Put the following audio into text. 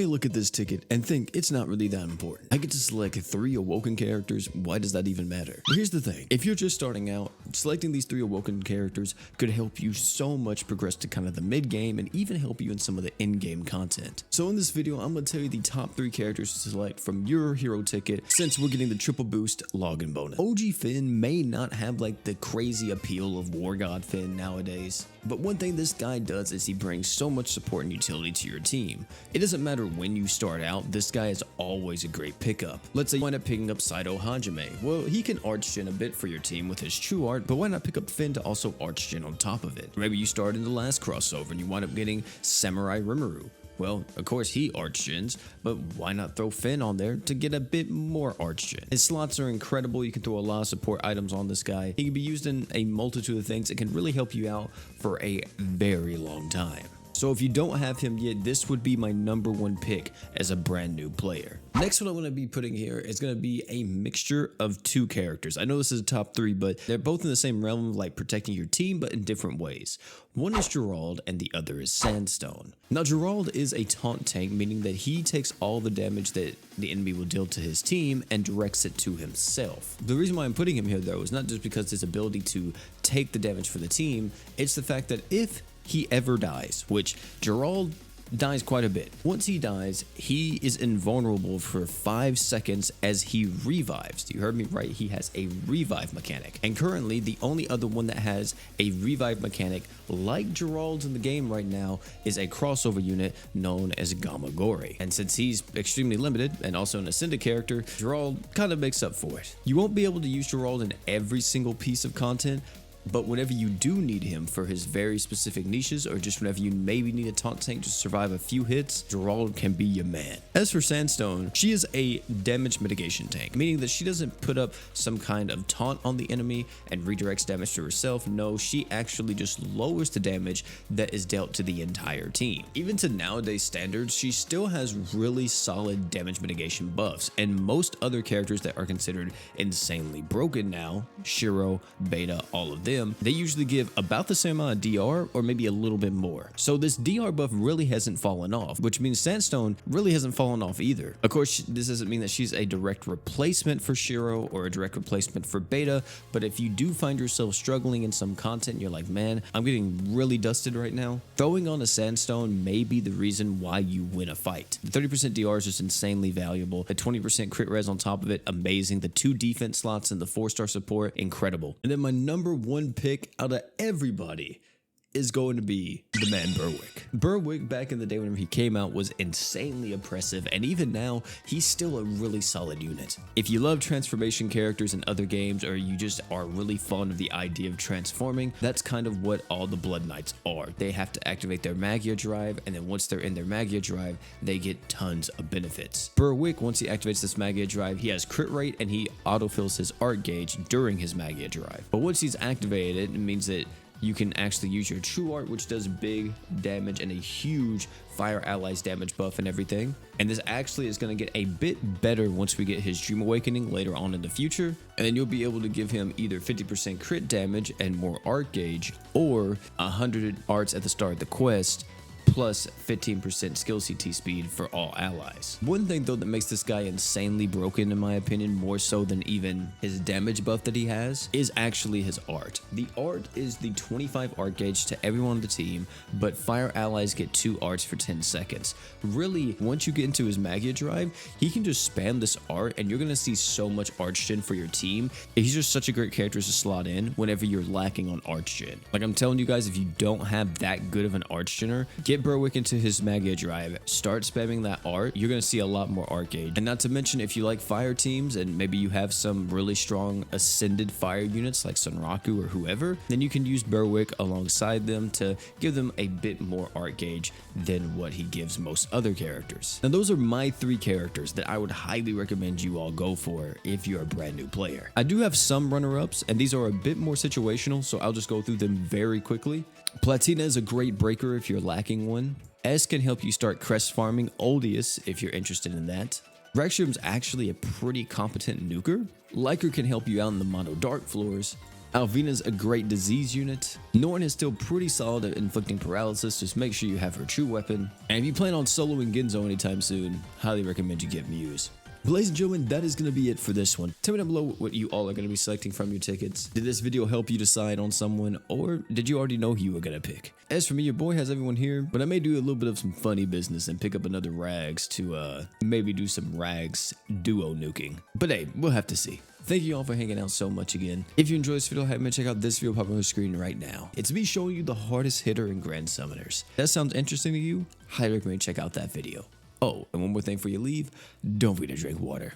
may look at this ticket and think it's not really that important. I get to select 3 awoken characters, why does that even matter? But here's the thing, if you're just starting out, selecting these 3 awoken characters could help you so much progress to kind of the mid game and even help you in some of the in-game content. So in this video, I'm going to tell you the top 3 characters to select from your hero ticket since we're getting the triple boost login bonus. OG Finn may not have like the crazy appeal of War God Finn nowadays, but one thing this guy does is he brings so much support and utility to your team. It doesn't matter when you start out, this guy is always a great pickup. Let's say you wind up picking up Saito Hajime. Well, he can arch-gen a bit for your team with his true art, but why not pick up Finn to also arch-gen on top of it? Maybe you start in the last crossover and you wind up getting Samurai Rimuru. Well, of course he arch-gens, but why not throw Finn on there to get a bit more arch-gen? His slots are incredible, you can throw a lot of support items on this guy. He can be used in a multitude of things, it can really help you out for a very long time. So if you don't have him yet, this would be my #1 pick as a brand new player. Next one I'm going to be putting here is going to be a mixture of 2 characters. I know this is a top 3, but they're both in the same realm of like protecting your team, but in different ways. One is Gerald and the other is Sandstone. Now Gerald is a taunt tank, meaning that he takes all the damage that the enemy will deal to his team and directs it to himself. The reason why I'm putting him here though is not just because his ability to take the damage for the team, it's the fact that if he ever dies, which Gerald dies quite a bit. Once he dies, he is invulnerable for 5 seconds as he revives. You heard me right, he has a revive mechanic. And currently, the only other one that has a revive mechanic like Gerald's in the game right now is a crossover unit known as Gamagori. And since he's extremely limited and also an ascended character, Gerald kind of makes up for it. You won't be able to use Gerald in every single piece of content, but whenever you do need him for his very specific niches, or just whenever you maybe need a taunt tank to survive a few hits, Gerald can be your man. As for Sandstone, she is a damage mitigation tank, meaning that she doesn't put up some kind of taunt on the enemy and redirects damage to herself. No, she actually just lowers the damage that is dealt to the entire team. Even to nowadays standards, she still has really solid damage mitigation buffs, and most other characters that are considered insanely broken now, Shiro, Beta, all of them, they usually give about the same amount of DR or maybe a little bit more. So this DR buff really hasn't fallen off, which means Sandstone really hasn't fallen off either. Of course, this doesn't mean that she's a direct replacement for Shiro or a direct replacement for Beta, but if you do find yourself struggling in some content, you're like, man, I'm getting really dusted right now, throwing on a Sandstone may be the reason why you win a fight. The 30% DR is just insanely valuable. The 20% crit res on top of it, amazing. The 2 defense slots and the 4-star support, incredible. And then my #1 pick out of everybody is going to be the man Berwick. Berwick back in the day whenever he came out was insanely oppressive, and even now he's still a really solid unit. If you love transformation characters in other games, or you just are really fond of the idea of transforming, that's kind of what all the Blood Knights are. They have to activate their Magia Drive, and then once they're in their Magia Drive, they get tons of benefits. Berwick, once he activates this Magia Drive, he has crit rate and he autofills his art gauge during his Magia Drive. But once he's activated, it means that you can actually use your true art, which does big damage and a huge fire allies damage buff and everything. And this actually is going to get a bit better once we get his Dream Awakening later on in the future. And then you'll be able to give him either 50% crit damage and more art gauge, or 100 arts at the start of the quest, plus 15% skill CT speed for all allies. One thing though that makes this guy insanely broken in my opinion, more so than even his damage buff that he has, is actually his art. The art is the 25 art gauge to everyone on the team, but fire allies get 2 arts for 10 seconds. Really, once you get into his Magia Drive, he can just spam this art and you're gonna see so much arch gen for your team. He's just such a great character to slot in whenever you're lacking on arch gen. Like I'm telling you guys, if you don't have that good of an arch gener, get Berwick into his Magia Drive, start spamming that art, you're going to see a lot more art gauge. And not to mention, if you like fire teams and maybe you have some really strong ascended fire units like Sunraku or whoever, then you can use Berwick alongside them to give them a bit more art gauge than what he gives most other characters. Now those are my 3 characters that I would highly recommend you all go for if you're a brand new player. I do have some runner-ups and these are a bit more situational, so I'll just go through them very quickly. Platina is a great breaker if you're lacking one. S can help you start crest farming. Oldius if you're interested in that. Rekstrom's actually a pretty competent nuker. Liker can help you out in the mono dark floors. Alvina's a great disease unit. Norn is still pretty solid at inflicting paralysis, just make sure you have her true weapon. And if you plan on soloing Genzo anytime soon, highly recommend you get Muse. But ladies and gentlemen, that is going to be it for this one. Tell me down below what you all are going to be selecting from your tickets. Did this video help you decide on someone, or did you already know who you were going to pick? As for me, your boy has everyone here, but I may do a little bit of some funny business and pick up another Rags to maybe do some Rags duo nuking. But hey, we'll have to see. Thank you all for hanging out so much again. If you enjoyed this video, have me check out this video popping on the screen right now. It's me showing you the hardest hitter in Grand Summoners. That sounds interesting to you? Highly recommend check out that video. Oh, and one more thing before you leave, don't forget to drink water.